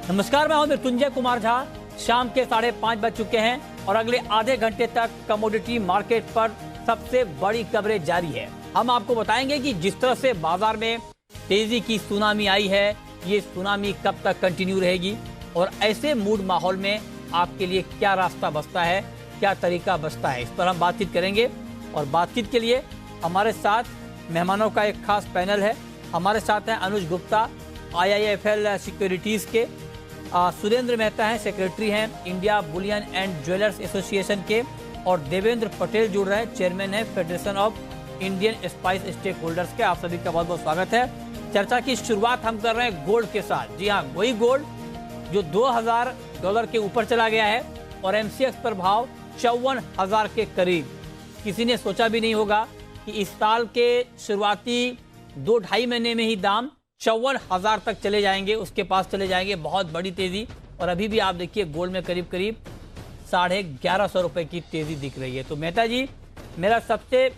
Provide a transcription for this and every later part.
नमस्कार, मैं हूं मृत्युंजय कुमार झा। शाम के 5:30 बज चुके हैं और अगले आधे घंटे तक कमोडिटी मार्केट पर सबसे बड़ी कवरेज जारी है। हम आपको बताएंगे कि जिस तरह से बाजार में तेजी की सुनामी आई है, ये सुनामी कब तक कंटिन्यू रहेगी और ऐसे मूड माहौल में आपके लिए क्या रास्ता बचता है, क्या तरीका बचता है, इस पर हम बातचीत करेंगे। और बातचीत के लिए हमारे साथ मेहमानों का एक खास पैनल है। हमारे साथ हैं अनुज गुप्ता, IIFL सिक्योरिटीज़ के, सुरेंद्र मेहता हैं, सेक्रेटरी हैं India bullion and jewellers association के, और देवेंद्र पटेल जुड़ रहे हैं, चेयरमैन है federation of Indian spice stake holders के। आप सभी का बहुत बहुत स्वागत है। चर्चा की शुरुआत हम कर रहे हैं गोल्ड के साथ। जी हाँ, वही गोल्ड जो $2000 के ऊपर चला गया है और MCX पर भाव 54,000 के करीब। किसी ने सोचा भी नहीं होगा कि इस साल के शुरुआती 2-2.5 महीने में ही दाम 54,000 तक चले जाएंगे, उसके पास चले जाएंगे। बहुत बड़ी तेजी। और अभी भी आप देखिए गोल्ड में करीब 1150 रुपए की तेजी दिख रही है। तो मेहता जी, मेरा सबसे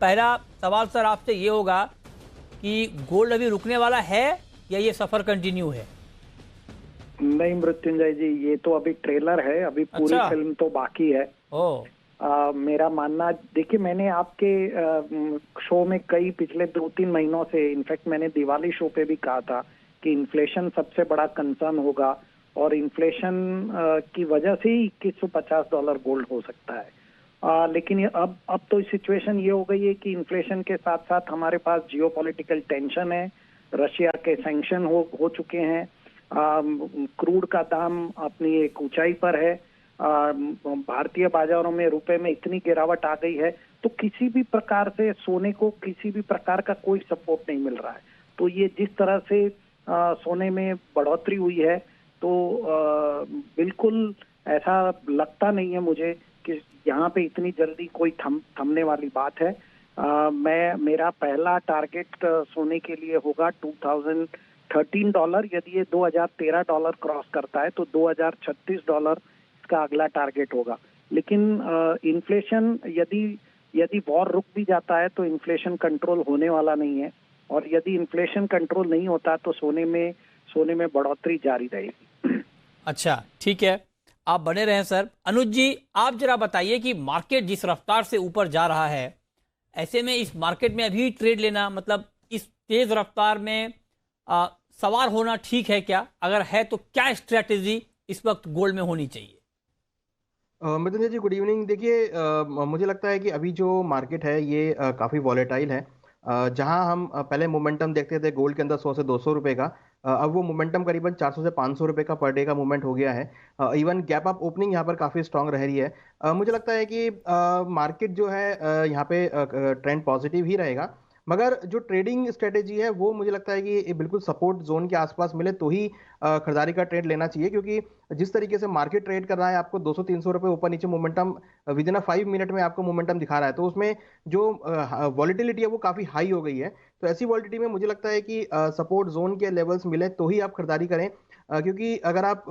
पहला सवाल सर आपसे ये होगा कि गोल्ड अभी रुकने वाला है या ये सफर कंटिन्यू है? नहीं मृत्युंजय जी, ये तो अभी ट्रेलर है, अभी पूरी फिल्म तो बाकी है। मेरा मानना, देखिए मैंने आपके शो में कई पिछले 2-3 महीनों से, इनफैक्ट मैंने दिवाली शो पे भी कहा था कि इन्फ्लेशन सबसे बड़ा कंसर्न होगा और इन्फ्लेशन की वजह से ही $2150 गोल्ड हो सकता है। लेकिन अब तो सिचुएशन ये हो गई है कि इन्फ्लेशन के साथ साथ हमारे पास जियोपॉलिटिकल टेंशन है, रशिया के सैंक्शन हो चुके हैं, क्रूड का दाम अपनी एक ऊंचाई पर है, भारतीय बाजारों में रुपए में इतनी गिरावट आ गई है, तो किसी भी प्रकार से सोने को किसी भी प्रकार का कोई सपोर्ट नहीं मिल रहा है। तो ये जिस तरह से सोने में बढ़ोतरी हुई है, तो बिल्कुल ऐसा लगता नहीं है मुझे कि यहाँ पे इतनी जल्दी कोई थमने वाली बात है। मेरा पहला टारगेट सोने के लिए होगा $2013। यदि ये $2013 क्रॉस करता है तो $2036 का अगला टारगेट होगा। लेकिन इन्फ्लेशन यदि वॉर रुक भी जाता है तो इन्फ्लेशन कंट्रोल होने वाला नहीं है, और यदि इन्फ्लेशन कंट्रोल नहीं होता तो सोने में बढ़ोतरी जारी रहेगी। अच्छा, ठीक है, आप बने रहें सर। अनुज जी, आप जरा बताइए कि मार्केट जिस रफ्तार से ऊपर जा रहा है, ऐसे में इस मार्केट में अभी ट्रेड लेना, मतलब इस तेज रफ्तार में सवार होना ठीक है क्या? अगर है तो क्या स्ट्रेटेजी इस वक्त गोल्ड में होनी चाहिए? मृत्युंजय जी, गुड इवनिंग। देखिए, मुझे लगता है कि अभी जो मार्केट है ये काफ़ी वॉलेटाइल है। जहां हम पहले मोमेंटम देखते थे गोल्ड के अंदर 100 से 200 रुपए का, अब वो मोमेंटम करीबन 400 से 500 रुपए का पर डे का मूवमेंट हो गया है। इवन गैप अप ओपनिंग यहाँ पर काफ़ी स्ट्रांग रह रही है। मुझे लगता है कि मार्केट जो है यहाँ पे ट्रेंड पॉजिटिव ही रहेगा, मगर जो ट्रेडिंग स्ट्रेटेजी है वो मुझे लगता है कि बिल्कुल सपोर्ट जोन के आसपास मिले तो ही खरीदारी का ट्रेड लेना चाहिए, क्योंकि जिस तरीके से मार्केट ट्रेड कर रहा है, आपको 200-300 रुपए ऊपर नीचे मोमेंटम विद इन 5 मिनट में आपको मोमेंटम दिखा रहा है, तो उसमें जो वॉलिटिलिटी है वो काफी हाई हो गई है। तो ऐसी वॉलिटिलिटी में मुझे लगता है कि सपोर्ट जोन के लेवल्स मिले तो ही आप खरीदारी करें, क्योंकि अगर आप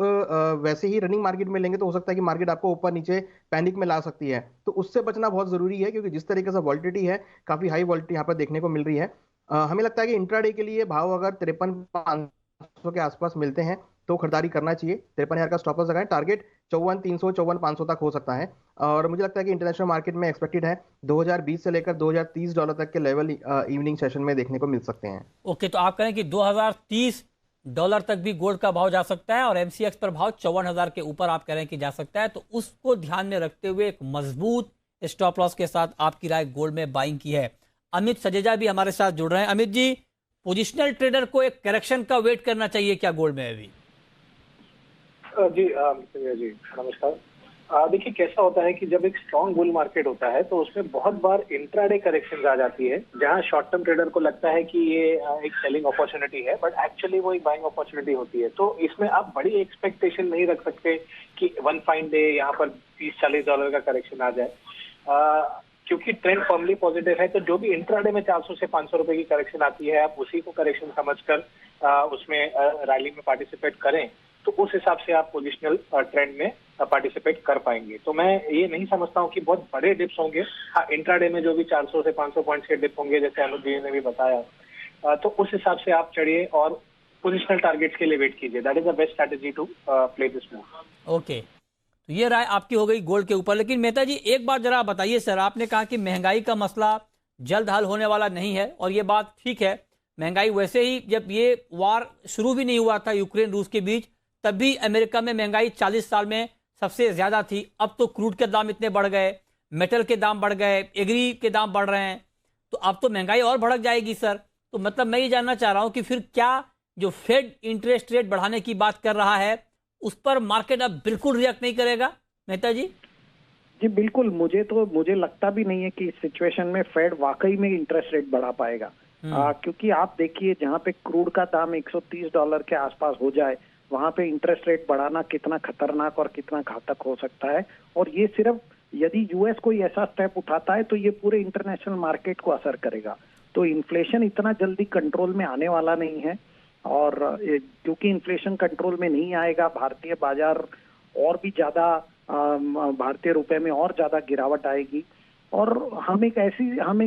वैसे ही रनिंग मार्केट में लेंगे तो हो सकता है कि मार्केट आपको ऊपर नीचे पैनिक में ला सकती है। तो उससे बचना बहुत जरूरी है, क्योंकि जिस तरीके से वॉलिटिलिटी है, काफी हाई वॉलिटिलिटी यहाँ पर देखने को मिल रही है। हमें लगता है कि इंट्राडे के लिए भाव अगर 53,500 के आसपास मिलते हैं तो खरीदारी करना चाहिए। 53,000 का स्टॉप लॉस लगाएं, टारगेट 54,300 54,500 तक हो सकता है। और मुझे लगता है कि इंटरनेशनल मार्केट में एक्सपेक्टेड है $2020 से लेकर $2030 तक के लेवल इवनिंग सेशन में देखने को मिल सकते हैं। ओके, तो आप कहें कि $2030 तक भी गोल्ड का भाव जा सकता है और MCX पर भाव 54,000 के ऊपर आप कह रहे हैं कि जा सकता है। तो उसको ध्यान में रखते हुए एक मजबूत स्टॉप लॉस के साथ आपकी राय गोल्ड में बाइंग की है। अमित सजेजा भी हमारे साथ जुड़ रहे हैं। अमित जी, पोजिशनल ट्रेडर को एक करेक्शन का वेट करना चाहिए क्या गोल्ड में अभी? जी नमस्कार। देखिए, कैसा होता है कि जब एक स्ट्रॉन्ग बुल मार्केट होता है तो उसमें बहुत बार इंट्राडे करेक्शन आ जाती है, जहां शॉर्ट टर्म ट्रेडर को लगता है कि ये एक सेलिंग अपॉर्चुनिटी है, बट एक्चुअली वो एक बाइंग अपॉर्चुनिटी होती है। तो इसमें आप बड़ी एक्सपेक्टेशन नहीं रख सकते कि वन फाइन डे यहाँ पर $30-40 का करेक्शन आ जाए, क्योंकि ट्रेंड फर्मली पॉजिटिव है। तो जो भी इंट्राडे में 400 से 500 रुपए की करेक्शन आती है, आप उसी को करेक्शन समझकर उसमें रैली में पार्टिसिपेट करें, तो उस हिसाब से आप पोजिशनल ट्रेंड में पार्टिसिपेट कर पाएंगे। तो मैं ये नहीं समझता हूँ कि बहुत बड़े डिप्स होंगे। हाँ, इंट्राडे में जो भी 400 से 500 पॉइंट्स के डिप होंगे, जैसे अनुज जी ने भी बताया, तो उस हिसाब से आप चढ़िए और पोजिशनल टारगेट्स के लिए वेट कीजिए। That is the best strategy to play this move. Okay, तो ये राय आपकी हो गई गोल्ड के ऊपर। लेकिन मेहता जी एक बात जरा बताइए सर, आपने कहा कि महंगाई का मसला जल्द हल होने वाला नहीं है, और ये बात ठीक है। महंगाई वैसे ही जब ये वार शुरू भी नहीं हुआ था यूक्रेन रूस के बीच, तब भी अमेरिका में महंगाई 40 साल में सबसे ज्यादा थी। अब तो क्रूड के दाम इतने बढ़ गए, मेटल के दाम बढ़ गए, एग्री के दाम बढ़ रहे हैं, तो अब तो महंगाई और भड़क जाएगी सर। तो मतलब मैं ये जानना चाह रहा हूं कि फिर क्या जो फेड इंटरेस्ट रेट बढ़ाने की बात कर रहा है उस पर मार्केट अब बिल्कुल रिएक्ट नहीं करेगा मेहता जी? जी बिल्कुल, मुझे लगता भी नहीं है कि इस सिचुएशन में फेड वाकई में इंटरेस्ट रेट बढ़ा पाएगा। क्योंकि आप देखिए जहां पे क्रूड का दाम $130 के आसपास हो जाए, वहां पे इंटरेस्ट रेट बढ़ाना कितना खतरनाक और कितना घातक हो सकता है। और ये सिर्फ यदि यूएस कोई ऐसा स्टेप उठाता है तो ये पूरे इंटरनेशनल मार्केट को असर करेगा। तो इन्फ्लेशन इतना जल्दी कंट्रोल में आने वाला नहीं है, और क्योंकि इन्फ्लेशन कंट्रोल में नहीं आएगा, भारतीय बाजार और भी ज्यादा, भारतीय रुपए में और ज्यादा गिरावट आएगी, और हम एक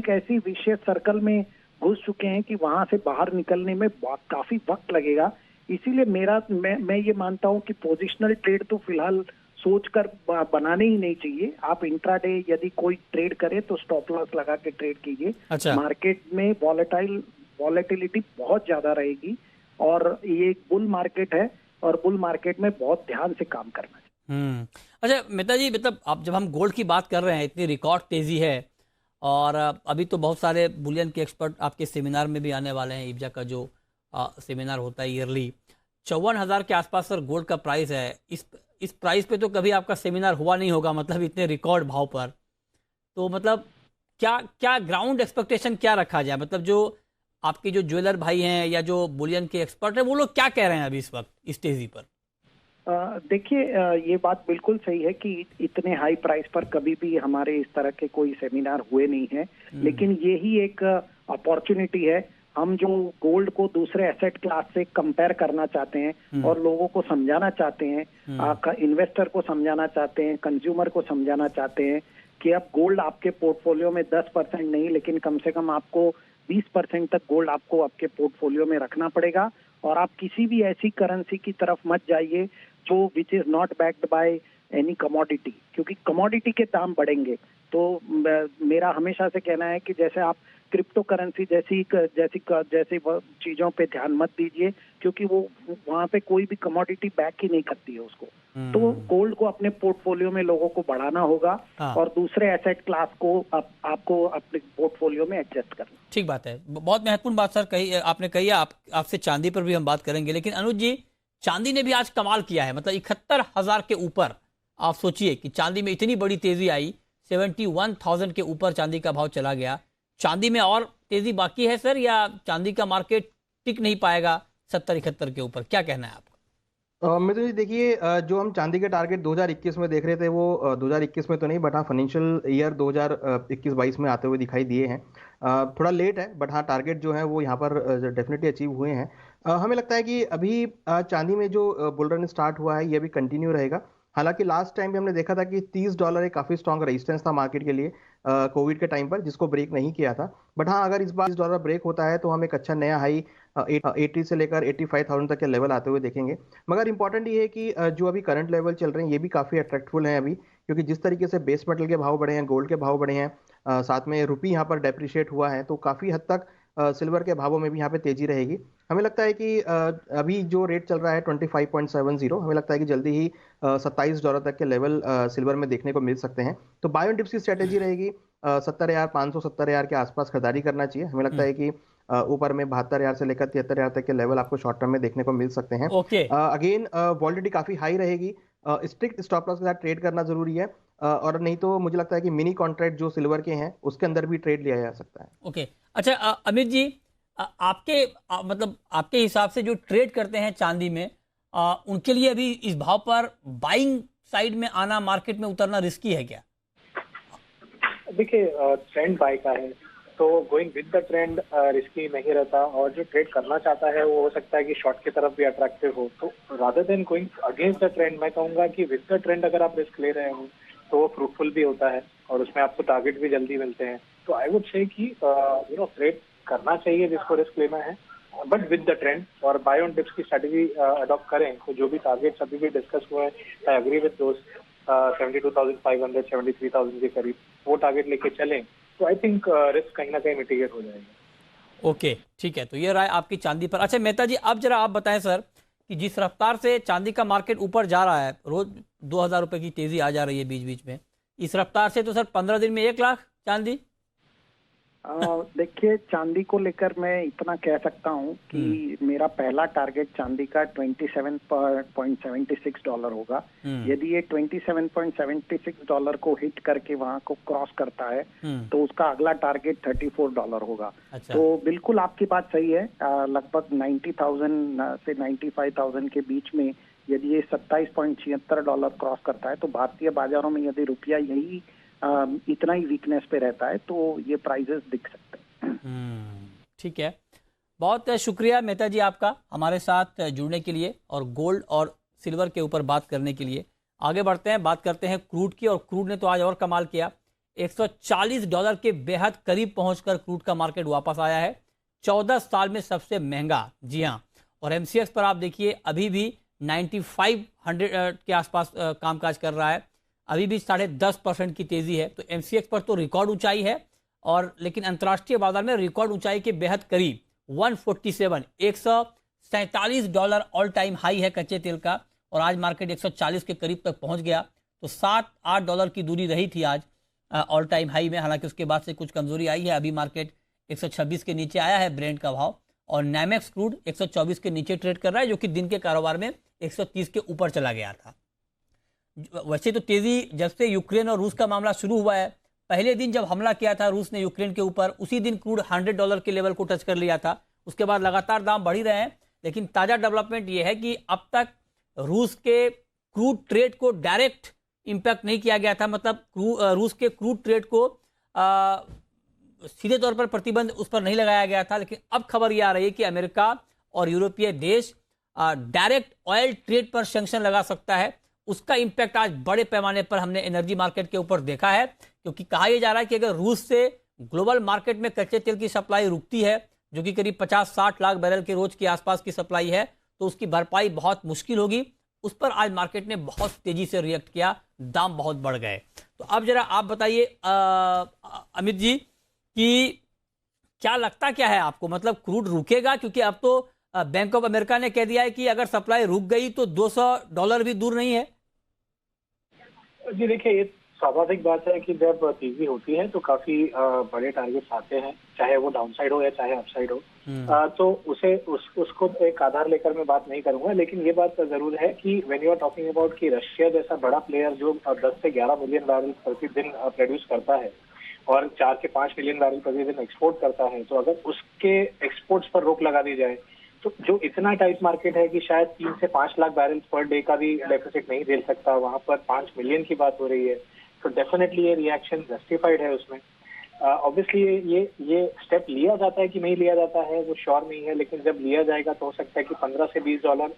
ऐसी विशेष सर्कल में घुस चुके हैं कि वहां से बाहर निकलने में काफी वक्त लगेगा। इसीलिए मैं ये मानता हूं कि पोजिशनल ट्रेड तो फिलहाल सोचकर बनाने ही नहीं चाहिए। आप इंट्राडे यदि कोई ट्रेड करे तो स्टॉप लॉस लगा के ट्रेड कीजिए। अच्छा। मार्केट में वॉलेटिलिटी बहुत ज्यादा रहेगी, और ये एक बुल मार्केट है, और बुल मार्केट में बहुत ध्यान से काम करना चाहिए। अच्छा मेहता जी, मतलब आप जब हम गोल्ड की बात कर रहे हैं, इतनी रिकॉर्ड तेजी है, और अभी तो बहुत सारे बुलियन के एक्सपर्ट आपके सेमिनार में भी आने वाले हैं। इब्जा का जो सेमिनार होता है ईयरली, 54,000 के आसपास सर गोल्ड का प्राइस है। इस प्राइस पे तो कभी आपका सेमिनार हुआ नहीं होगा, मतलब इतने रिकॉर्ड भाव पर। तो मतलब क्या ग्राउंड एक्सपेक्टेशन क्या रखा जाए? मतलब जो आपके जो ज्वेलर भाई हैं या जो बुलियन के एक्सपर्ट हैं, वो लोग क्या कह रहे हैं अभी इस वक्त इस तेजी पर? देखिए, ये बात बिल्कुल सही है कि इतने हाई प्राइस पर कभी भी हमारे इस तरह के कोई सेमिनार हुए नहीं है, लेकिन यही एक अपॉर्चुनिटी है। हम जो गोल्ड को दूसरे एसेट क्लास से कंपेयर करना चाहते हैं और लोगों को समझाना चाहते हैं, इन्वेस्टर को समझाना चाहते हैं, कंज्यूमर को समझाना चाहते हैं कि अब गोल्ड आपके पोर्टफोलियो में 10% नहीं, लेकिन कम से कम आपको 20% तक गोल्ड आपको आपके पोर्टफोलियो में रखना पड़ेगा। और आप किसी भी ऐसी करेंसी की तरफ मत जाइए जो which is not backed by any commodity, क्योंकि कमोडिटी के दाम बढ़ेंगे। तो मेरा हमेशा से कहना है कि जैसे आप क्रिप्टो करेंसी जैसी चीजों पे ध्यान मत दीजिए, क्योंकि वो वहां पे कोई भी कमोडिटी बैक ही नहीं करती है उसको। तो गोल्ड को अपने पोर्टफोलियो में लोगों को बढ़ाना होगा, और दूसरे एसेट क्लास को आपको अपने पोर्टफोलियो में एडजस्ट करना। ठीक बात है, बहुत महत्वपूर्ण बात सर आपने कही है। आपसे चांदी पर भी हम बात करेंगे, लेकिन अनुज जी, चांदी ने भी आज कमाल किया है। मतलब 71,000 के ऊपर आप सोचिए कि चांदी में इतनी बड़ी तेजी आई, 71,000 के ऊपर चांदी का भाव चला गया। चांदी में और तेजी बाकी है सर, या चांदी का मार्केट टिक नहीं पाएगा 70-71 के ऊपर? क्या कहना है आपका? मिथुन जी देखिए, जो हम चांदी के टारगेट 2021 में देख रहे थे, वो 2021 में तो नहीं, बट हाँ फाइनेंशियल ईयर 2021-22 में आते हुए दिखाई दिए हैं। थोड़ा लेट है, बट हाँ टारगेट जो है वो यहाँ पर डेफिनेटली अचीव हुए हैं। हमें लगता है कि अभी चांदी में जो बुल रन स्टार्ट हुआ है ये भी कंटिन्यू रहेगा। हालांकि लास्ट टाइम भी हमने देखा था कि $30 एक काफी स्ट्रॉन्ग रेजिस्टेंस था मार्केट के लिए कोविड के टाइम पर, जिसको ब्रेक नहीं किया था। बट हाँ, अगर इस बार $30 ब्रेक होता है तो हम एक अच्छा नया हाई 80 से लेकर 85,000 तक के लेवल आते हुए देखेंगे। मगर इंपॉर्टेंट ये है कि जो अभी करंट लेवल चल रहे हैं ये भी काफी अट्रैक्टिव हैं अभी, क्योंकि जिस तरीके से बेस मेटल के भाव बढ़े हैं, गोल्ड के भाव बढ़े हैं, साथ में रुपी यहाँ पर डेप्रिशिएट हुआ है, तो काफी हद तक सिल्वर के भावों में भी यहाँ पे तेजी रहेगी। हमें लगता है कि अभी जो रेट चल रहा है 25.70, हमें लगता है कि जल्दी ही $27 तक के लेवल सिल्वर में देखने को मिल सकते हैं। तो बाय ऑन डिप्स की स्ट्रेटेजी रहेगी 70,500 70,000 के आसपास खरीदारी करना चाहिए। हमें लगता है कि ऊपर में 72,000 से लेकर 73,000 तक के लेवल आपको शॉर्ट टर्म में देखने को मिल सकते हैं। अगेन वॉलिडिटी काफी हाई रहेगी, स्ट्रिक्ट स्टॉप लॉस के साथ ट्रेड करना जरूरी है, और नहीं तो मुझे लगता है कि मिनी कॉन्ट्रैक्ट जो सिल्वर के हैं उसके अंदर भी ट्रेड लिया जा सकता है। ओके, अच्छा अमित जी, मतलब आपके हिसाब से जो ट्रेड करते हैं चांदी में, उनके लिए अभी इस भाव पर बाइंग साइड में आना, मार्केट में उतरना रिस्की है क्या? देखिए, ट्रेंड बाय का है तो going with the trend risky नहीं रहता, और जो ट्रेड करना चाहता है वो हो सकता है कि शॉर्ट की तरफ भी अट्रैक्टिव हो। तो rather than going against the trend, मैं कहूंगा कि विद द ट्रेंड अगर आप रिस्क ले रहे हो तो वो फ्रूटफुल भी होता है, और उसमें आपको टारगेट भी जल्दी मिलते हैं। तो आई वुड से कि ट्रेड करना चाहिए जिसको रिस्क लेना है, बट विद द ट्रेंड और बाय ऑन डिप्स की स्ट्रेटेजी अडॉप्ट करें तो जो भी टारगेट्स अभी भी डिस्कस हुए हैं, आई एग्री विद दोस्त 72,500 73,000 के करीब वो टारगेट लेके चलें तो आई थिंक रिस्क कहीं ना कहीं मिटिगेट हो जाएगा। ओके, ठीक है, तो ये राय आपकी चांदी पर। अच्छा मेहता जी, अब जरा आप बताएं सर कि जिस रफ्तार से चांदी का मार्केट ऊपर जा रहा है, रोज 2,000 रुपए की तेजी आ जा रही है बीच बीच में, इस रफ्तार से तो सर 15 दिन में 1 लाख चांदी। देखिए, चांदी को लेकर मैं इतना कह सकता हूं कि मेरा पहला टारगेट चांदी का $27.76 होगा। यदि ये $27.76 को हिट करके वहां को क्रॉस करता है तो उसका अगला टारगेट $34 होगा। अच्छा। तो बिल्कुल आपकी बात सही है, लगभग 90,000 से 95,000 के बीच में यदि ये $27.76 क्रॉस करता है तो भारतीय बाजारों में यदि रुपया यही इतना ही वीकनेस पे रहता है तो ये प्राइजेस दिख सकते हैं। ठीक है, बहुत शुक्रिया मेहता जी आपका हमारे साथ जुड़ने के लिए और गोल्ड और सिल्वर के ऊपर बात करने के लिए। आगे बढ़ते हैं, बात करते हैं क्रूड की, और क्रूड ने तो आज और कमाल किया, $140 के बेहद करीब पहुंचकर क्रूड का मार्केट वापस आया है, 14 साल में सबसे महंगा। जी हाँ, और एमसीएक्स पर आप देखिए अभी भी 9500 के आसपास कामकाज कर रहा है, अभी भी 10.5% की तेजी है। तो एमसीएक्स पर तो रिकॉर्ड ऊंचाई है, और लेकिन अंतर्राष्ट्रीय बाजार में रिकॉर्ड ऊंचाई के बेहद करीब 147 ऑल टाइम हाई है कच्चे तेल का, और आज मार्केट 140 के करीब तक पहुंच गया। तो $7-8 की दूरी रही थी आज ऑल टाइम हाई में, हालांकि उसके बाद से कुछ कमजोरी आई है। अभी मार्केट 126 के नीचे आया है ब्रेंट का भाव, और नामेक्स क्रूड 124 के नीचे ट्रेड कर रहा है, जो कि दिन के कारोबार में 130 के ऊपर चला गया था। वैसे तो तेजी जब से यूक्रेन और रूस का मामला शुरू हुआ है, पहले दिन जब हमला किया था रूस ने यूक्रेन के ऊपर, उसी दिन क्रूड $100 के लेवल को टच कर लिया था। उसके बाद लगातार दाम बढ़ ही रहे हैं, लेकिन ताजा डेवलपमेंट यह है कि अब तक रूस के क्रूड ट्रेड को डायरेक्ट इंपैक्ट नहीं किया गया था, मतलब रूस के क्रूड ट्रेड को सीधे तौर पर प्रतिबंध उस पर नहीं लगाया गया था। लेकिन अब खबर यह आ रही है कि अमेरिका और यूरोपीय देश डायरेक्ट ऑयल ट्रेड पर सैंक्शन लगा सकता है। उसका इंपैक्ट आज बड़े पैमाने पर हमने एनर्जी मार्केट के ऊपर देखा है, क्योंकि कहा यह जा रहा है कि अगर रूस से ग्लोबल मार्केट में कच्चे तेल की सप्लाई रुकती है, जो कि करीब 50-60 लाख बैरल के रोज के आसपास की सप्लाई है, तो उसकी भरपाई बहुत मुश्किल होगी। उस पर आज मार्केट ने बहुत तेजी से रिएक्ट किया, दाम बहुत बढ़ गए। तो अब जरा आप बताइए अमित जी कि क्या लगता क्या है आपको, मतलब क्रूड रुकेगा? क्योंकि अब तो बैंक ऑफ अमेरिका ने कह दिया है कि अगर सप्लाई रुक गई तो $200 भी दूर नहीं है। जी देखिए, ये स्वाभाविक बात है कि जब तेजी होती है तो काफी बड़े टारगेट्स आते हैं, चाहे वो डाउनसाइड हो या चाहे अपसाइड हो। तो उसको एक आधार लेकर मैं बात नहीं करूंगा, लेकिन ये बात जरूर है कि when you are talking about कि रशिया जैसा बड़ा प्लेयर जो 10 से 11 मिलियन बैरल प्रतिदिन प्रोड्यूस करता है और 4 से 5 मिलियन बैरल प्रतिदिन एक्सपोर्ट करता है, तो अगर उसके एक्सपोर्ट्स पर रोक लगा दी जाए तो जो इतना टाइट मार्केट है कि शायद 3 से 5 लाख बैरल पर डे का भी डेफिसिट नहीं झेल सकता, वहां पर 5 मिलियन की बात हो रही है, तो डेफिनेटली ये रिएक्शन जस्टिफाइड है उसमें। ऑब्वियसली ये स्टेप लिया जाता है कि नहीं लिया जाता है वो श्योर नहीं है, लेकिन जब लिया जाएगा तो हो सकता है कि $15 से $20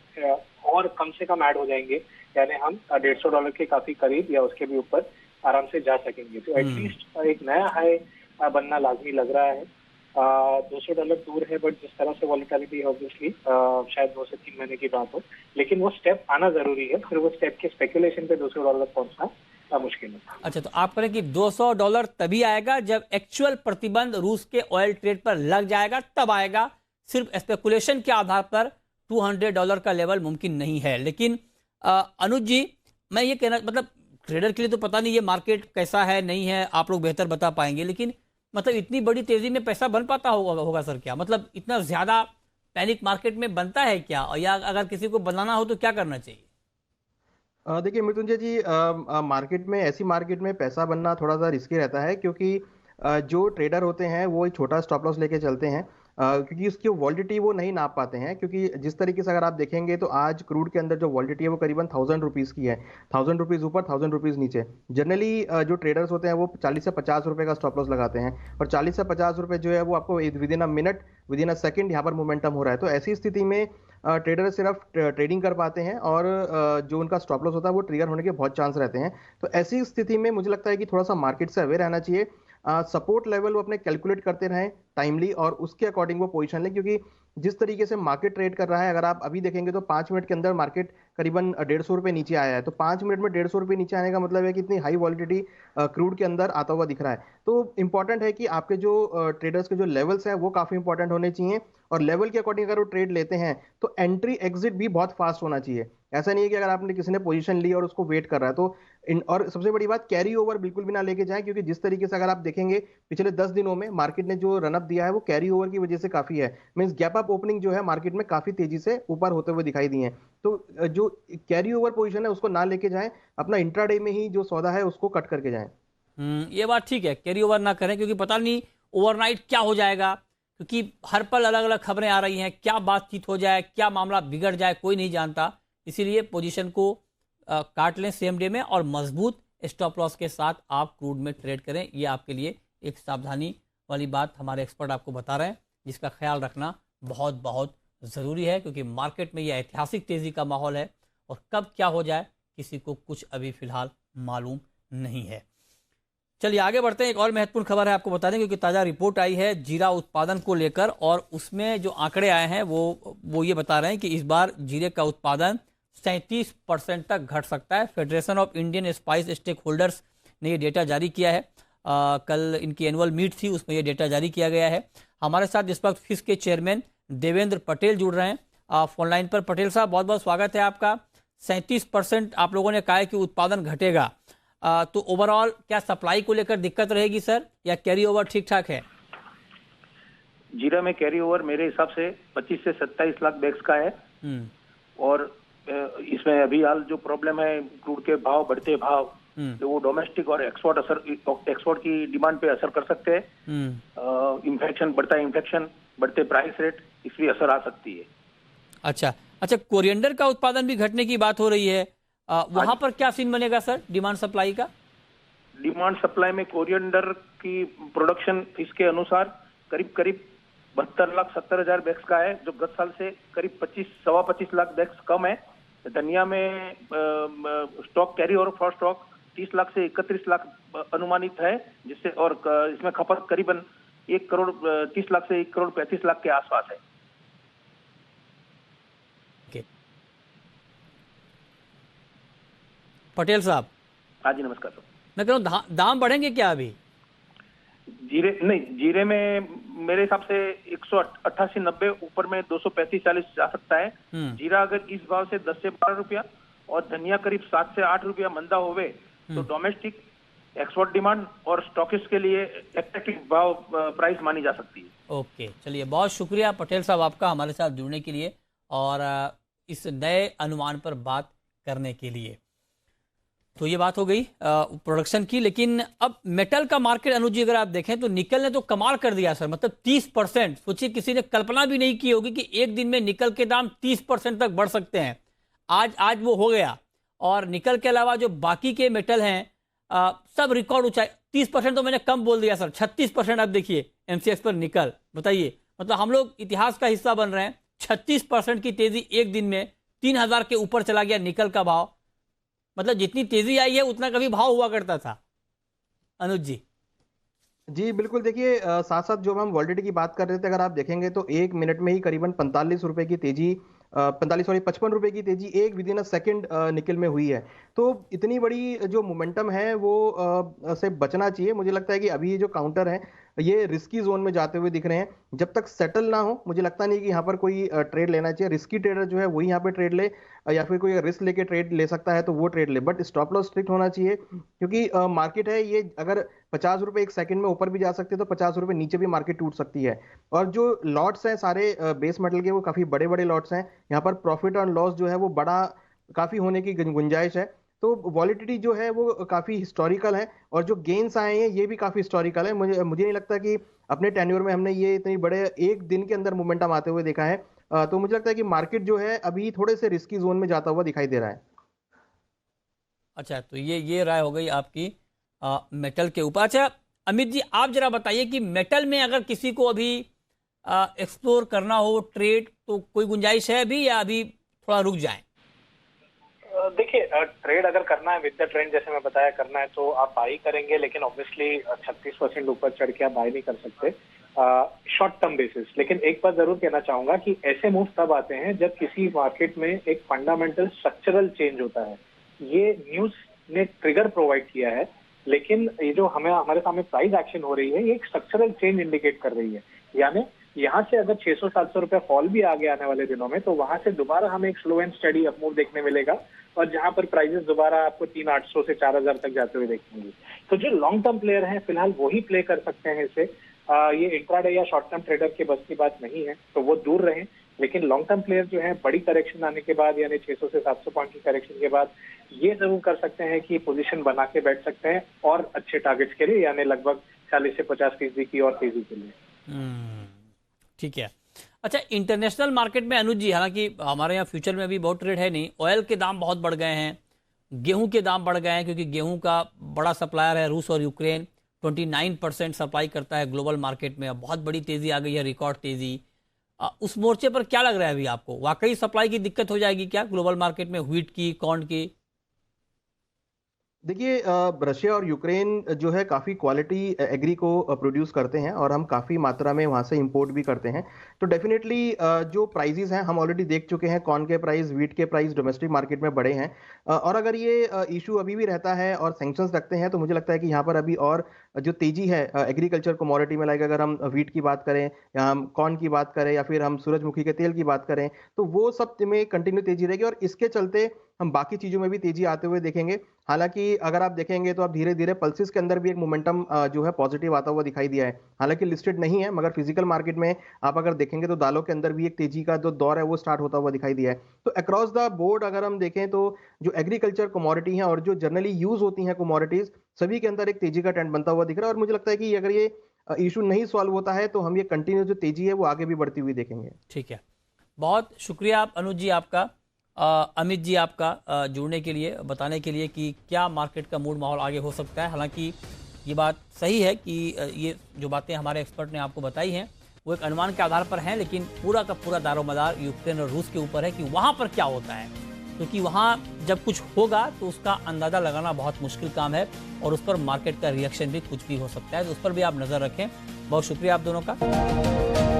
और कम से कम ऐड हो जाएंगे, यानी हम $150 के काफी करीब या उसके भी ऊपर आराम से जा सकेंगे। तो एटलीस्ट एक नया हाई बनना लाजमी लग रहा है। $200 दूर है, बट जिस तरह से वॉलेटिलिटी है ऑब्वियसली शायद 2 से 3 महीने की बात हो, लेकिन वो स्टेप आना जरूरी है, फिर वो स्टेप के स्पेकुलेशन पे $200 पहुंचना मुश्किल है। अच्छा, तो आप करें कि $200 तभी आएगा जब एक्चुअल प्रतिबंध रूस के ऑयल ट्रेड पर लग जाएगा, तब आएगा। सिर्फ स्पेकुलेशन के आधार पर $200 का लेवल मुमकिन नहीं है। लेकिन अनुज जी, मैं ये कहना, मतलब ट्रेडर के लिए तो पता नहीं ये मार्केट कैसा है नहीं है, आप लोग बेहतर बता पाएंगे, लेकिन मतलब इतनी बड़ी तेजी में पैसा बन पाता होगा सर क्या? मतलब इतना ज्यादा पैनिक मार्केट में बनता है क्या? या अगर किसी को बनाना हो तो क्या करना चाहिए? देखिए मृत्युंजय जी, मार्केट में, ऐसी मार्केट में पैसा बनना थोड़ा सा रिस्की रहता है, क्योंकि जो ट्रेडर होते हैं वो एक छोटा स्टॉप लॉस लेके चलते हैं, क्योंकि उसकी वॉलिडिटी वो नहीं नाप पाते हैं। क्योंकि जिस तरीके से अगर आप देखेंगे तो आज क्रूड के अंदर जो वॉलिडिटी है वो करीबन 1000 रुपीज़ की है, 1000 रुपीज़ ऊपर 1000 रुपीज़ नीचे। जनरली जो ट्रेडर्स होते हैं वो 40 से 50 रुपए का स्टॉप लॉस लगाते हैं, और 40 से 50 रुपए जो है वो आपको with in a minute, with in a second यहाँ पर मोमेंटम हो रहा है। तो ऐसी स्थिति में ट्रेडर सिर्फ ट्रेडिंग कर पाते हैं, और जो उनका स्टॉप लॉस होता है वो ट्रिगर होने के बहुत चांस रहते हैं। तो ऐसी स्थिति में मुझे लगता है कि थोड़ा सा मार्केट से अवेयर रहना चाहिए। सपोर्ट लेवल वो अपने कैलकुलेट करते रहें टाइमली, और उसके अकॉर्डिंग वो पोजीशन लें, क्योंकि जिस तरीके से मार्केट ट्रेड कर रहा है, अगर आप अभी देखेंगे तो 5 मिनट के अंदर मार्केट करीबन 150 रुपये नीचे आया है। तो 5 मिनट में 150 रुपये नीचे आने का मतलब है कि इतनी हाई वॉलिडिटी क्रूड के अंदर आता हुआ दिख रहा है। तो इंपॉर्टेंट है कि आपके जो ट्रेडर्स के जो लेवल्स हैं वो काफी इंपॉर्टेंट होने चाहिए, और लेवल के अकॉर्डिंग अगर वो ट्रेड लेते हैं तो एंट्री एग्जिट भी बहुत फास्ट होना चाहिए। ऐसा नहीं है कि अगर आपने किसी ने पोजीशन ली और उसको वेट कर रहा है तो और सबसे बड़ी बात, कैरी ओवर बिल्कुल भी ना लेके जाए, क्योंकि जिस तरीके से अगर आप देखेंगे पिछले 10 दिनों में मार्केट ने जो रनअप दिया है वो कैरी ओवर की वजह से काफी है। मींस गैप अप ओपनिंग जो है मार्केट में काफी तेजी से ऊपर होते हुए दिखाई दिए हैं। तो जो कैरी ओवर पोजीशन है उसको ना लेके जाएं, अपना इंट्राडे में ही जो सौदा है उसको कट करके जाएं। ये बात ठीक है, कैरी ओवर ना करें, क्योंकि पता नहीं ओवरनाइट क्या हो जाएगा, क्योंकि हर पल अलग अलग खबरें आ रही हैं, क्या बातचीत हो जाए, क्या मामला बिगड़ जाए, कोई नहीं जानता। इसीलिए पोजीशन को काट लें सेम डे में, और मजबूत स्टॉप लॉस के साथ आप क्रूड में ट्रेड करें। ये आपके लिए एक सावधानी वाली बात हमारे एक्सपर्ट आपको बता रहे हैं, जिसका ख्याल रखना बहुत बहुत ज़रूरी है, क्योंकि मार्केट में यह ऐतिहासिक तेज़ी का माहौल है, और कब क्या हो जाए किसी को कुछ अभी फ़िलहाल मालूम नहीं है। चलिए आगे बढ़ते हैं। एक और महत्वपूर्ण खबर है आपको बता दें, क्योंकि ताज़ा रिपोर्ट आई है जीरा उत्पादन को लेकर, और उसमें जो आंकड़े आए हैं वो ये बता रहे हैं कि इस बार जीरे का उत्पादन 37% तक घट सकता है। Federation of Indian spice stake holders ने ये डेटा जारी किया है। कल इनकी एनुअल मीट थी, उसमें ये डेटा जारी किया गया है। हमारे साथ इस वक्त फिस के चेयरमैन देवेंद्र पटेल जुड़ रहे हैं फोन लाइन पर। पटेल साहब, बहुत बहुत स्वागत है आपका। 37% आप लोगों ने कहा है कि उत्पादन घटेगा, तो ओवरऑल क्या सप्लाई को लेकर दिक्कत रहेगी सर, या कैरी ओवर ठीक ठाक है? जीरा में कैरी ओवर मेरे हिसाब से 25 से 27 लाख बैग्स का है, और इसमें अभी हाल जो प्रॉब्लम है क्रूड के भाव, बढ़ते भाव, तो वो डोमेस्टिक और एक्सपोर्ट की डिमांड पे असर कर सकते हैं। इन्फ्लेशन बढ़ता है, बढ़ते प्राइस रेट, इस भी असर आ सकती है। अच्छा, कोरिएंडर का उत्पादन भी घटने की बात हो रही है, वहां पर क्या सीन बनेगा सर डिमांड सप्लाई का? डिमांड सप्लाई में कोरिएंडर की प्रोडक्शन इसके अनुसार करीब 72,70,000 बैग्स का है, जो गत साल से करीब 25 लाख बैग्स कम है। धनिया में stock carry over for stock 30 lakh से 31 लाख अनुमानित है, जिससे और इसमें खपत करीबन 1 करोड़ 30 लाख से 1 करोड़ 35 लाख के आसपास है। पटेल साहब। हाँ जी, नमस्कार सर। मैं कह रहा हूँ दाम बढ़ेंगे क्या अभी? जीरे में मेरे हिसाब से 188-90 ऊपर में 235-40 जा सकता है। जीरा अगर इस भाव से 10 से 12 रुपया और धनिया करीब 7 से 8 रुपया मंदा होवे तो डोमेस्टिक एक्सपोर्ट डिमांड और स्टॉकिस्ट के लिए अट्रैक्टिव भाव प्राइस मानी जा सकती है। ओके, चलिए बहुत शुक्रिया पटेल साहब आपका हमारे साथ जुड़ने के लिए और इस नए अनुमान पर बात करने के लिए। तो ये बात हो गई प्रोडक्शन की, लेकिन अब मेटल का मार्केट अनुज जी अगर आप देखें तो निकल ने तो कमाल कर दिया सर, मतलब 30%। सोचिए किसी ने कल्पना भी नहीं की होगी कि एक दिन में निकल के दाम 30% तक बढ़ सकते हैं। आज वो हो गया, और निकल के अलावा जो बाकी के मेटल हैं सब रिकॉर्ड ऊंचाई। 30% तो मैंने कम बोल दिया सर, 36% आप देखिए एमसीएक्स पर निकल। बताइए, मतलब हम लोग इतिहास का हिस्सा बन रहे हैं। 36% की तेजी एक दिन में, 3000 के ऊपर चला गया निकल का भाव। मतलब जितनी तेजी आई है उतना कभी भाव हुआ करता था। अनुज जी। जी बिल्कुल, देखिए साथ साथ जो हम वॉलिडिटी की बात कर रहे थे, अगर आप देखेंगे तो एक मिनट में ही करीबन 45 रुपए की तेजी 55 रुपए की तेजी एक विद इन अ सेकेंड निकल में हुई है। तो इतनी बड़ी जो मोमेंटम है वो से बचना चाहिए। मुझे लगता है कि अभी ये जो काउंटर है ये रिस्की जोन में जाते हुए दिख रहे हैं। जब तक सेटल ना हो मुझे लगता नहीं कि यहाँ पर कोई ट्रेड लेना चाहिए। रिस्की ट्रेडर जो है वही यहाँ पे ट्रेड ले, या फिर कोई रिस्क लेके ट्रेड ले सकता है तो वो ट्रेड ले, बट स्टॉप लॉस स्ट्रिक्ट होना चाहिए, क्योंकि मार्केट है ये अगर 50 रुपए एक सेकंड में ऊपर भी जा सकते हैं तो 50 रुपए नीचे भी मार्केट टूट सकती है। और जो लॉट्स हैं सारे बेस मेटल के वो काफी बड़े बड़े लॉट्स हैं। यहाँ पर प्रॉफिट और लॉस जो है वो बड़ा काफी होने की गुंजाइश है। तो वॉलिडिटी जो है वो काफी हिस्टोरिकल है, और जो गेन्स आए हैं ये भी काफी हिस्टोरिकल है। मुझे नहीं लगता कि अपने टेन्योर में हमने ये इतनी बड़े एक दिन के अंदर मोमेंटम आते हुए देखा है। तो मुझे लगता है कि मार्केट जो है अभी थोड़े से रिस्की जोन में जाता हुआ दिखाई दे रहा है। अच्छा, तो ये राय हो गई आपकी मेटल के ऊपर। अच्छा अमित जी, आप जरा बताइए कि मेटल में अगर किसी को अभी एक्सप्लोर करना हो ट्रेड, तो कोई गुंजाइश है अभी, या अभी थोड़ा रुक जाए? देखिए, ट्रेड अगर करना है विद द ट्रेंड, जैसे मैं बताया, करना है तो आप बाई करेंगे, लेकिन ऑब्वियसली 36% ऊपर चढ़ के आप बाई नहीं कर सकते शॉर्ट टर्म बेसिस। लेकिन एक बात जरूर कहना चाहूंगा कि ऐसे मूव तब आते हैं जब किसी मार्केट में एक फंडामेंटल स्ट्रक्चरल चेंज होता है। ये न्यूज ने ट्रिगर प्रोवाइड किया है, लेकिन ये जो हमारे सामने प्राइस एक्शन हो रही है, ये एक स्ट्रक्चरल चेंज इंडिकेट कर रही है। यानी यहाँ से अगर 600-700 रुपए फॉल भी आ गया आने वाले दिनों में, तो वहां से दोबारा हमें एक स्लो एंड स्टडी अपमूव देखने मिलेगा, और जहां पर प्राइसेस दोबारा आपको 3,800 से 4,000 तक जाते हुए देखेंगे। तो जो लॉन्ग टर्म प्लेयर हैं फिलहाल वही प्ले कर सकते हैं इसे। ये इंट्राडे या शॉर्ट टर्म ट्रेडर के बस की बात नहीं है, तो वो दूर रहें। लेकिन लॉन्ग टर्म प्लेयर जो है बड़ी करेक्शन आने के बाद, यानी 600 से 700 पॉइंट की करेक्शन के बाद, ये जरूर कर सकते हैं कि पोजीशन बना के बैठ सकते हैं और अच्छे टारगेट्स के लिए, यानी लगभग 40 से 50% की और तेजी के लिए। ठीक है। अच्छा, इंटरनेशनल मार्केट में अनुज जी, हालांकि हमारे यहाँ फ्यूचर में अभी बहुत ट्रेड है नहीं, ऑयल के दाम बहुत बढ़ गए हैं, गेहूं के दाम बढ़ गए हैं, क्योंकि गेहूं का बड़ा सप्लायर है रूस और यूक्रेन, 29% सप्लाई करता है ग्लोबल मार्केट में। बहुत बड़ी तेजी आ गई है, रिकॉर्ड तेजी। उस मोर्चे पर क्या लग रहा है अभी आपको, वाकई सप्लाई की दिक्कत हो जाएगी क्या ग्लोबल मार्केट में व्हीट की, कॉर्न की? देखिए, रशिया और यूक्रेन जो है काफ़ी क्वालिटी एग्री को प्रोड्यूस करते हैं, और हम काफ़ी मात्रा में वहाँ से इंपोर्ट भी करते हैं। तो डेफिनेटली जो प्राइजेस हैं हम ऑलरेडी देख चुके हैं, कॉर्न के प्राइस, व्हीट के प्राइस डोमेस्टिक मार्केट में बढ़े हैं। और अगर ये इशू अभी भी रहता है और सैंक्शंस रखते हैं, तो मुझे लगता है कि यहाँ पर अभी और जो तेजी है एग्रीकल्चर कमोडिटी में, लाइक अगर हम व्हीट की बात करें या हम कॉर्न की बात करें या फिर हम सूरजमुखी के तेल की बात करें, तो वो सब में कंटिन्यू तेजी रहेगी, और इसके चलते हम बाकी चीज़ों में भी तेजी आते हुए देखेंगे। हालांकि अगर आप देखेंगे तो आप धीरे धीरे पल्सेस के अंदर भी एक मोमेंटम जो है पॉजिटिव आता हुआ दिखाई दिया है। हालांकि लिस्टेड नहीं है, मगर फिजिकल मार्केट में आप अगर देखेंगे तो दालों के अंदर भी एक तेजी का जो दौर है वो स्टार्ट होता हुआ दिखाई दिया है। तो अक्रॉस द बोर्ड अगर हम देखें तो जो एग्रीकल्चर कमोडिटी हैं और जो जनरली यूज होती हैं कमोडिटीज, सभी के अंदर एक तेजी का ट्रेंड बनता हुआ दिख रहा है। और मुझे लगता है कि अगर ये इशू नहीं सॉल्व होता है तो हम ये कंटिन्यू जो तेजी है वो आगे भी बढ़ती हुई देखेंगे। ठीक है, बहुत शुक्रिया आप अनुज जी आपका, अमित जी आपका जुड़ने के लिए, बताने के लिए कि क्या मार्केट का मूड माहौल आगे हो सकता है। हालांकि ये बात सही है कि ये जो बातें हमारे एक्सपर्ट ने आपको बताई हैं वो एक अनुमान के आधार पर हैं, लेकिन पूरा का पूरा दारोमदार यूक्रेन और रूस के ऊपर है कि वहाँ पर क्या होता है, क्योंकि वहाँ जब कुछ होगा तो उसका अंदाज़ा लगाना बहुत मुश्किल काम है, और उस पर मार्केट का रिएक्शन भी कुछ भी हो सकता है। तो उस पर भी आप नज़र रखें। बहुत शुक्रिया आप दोनों का।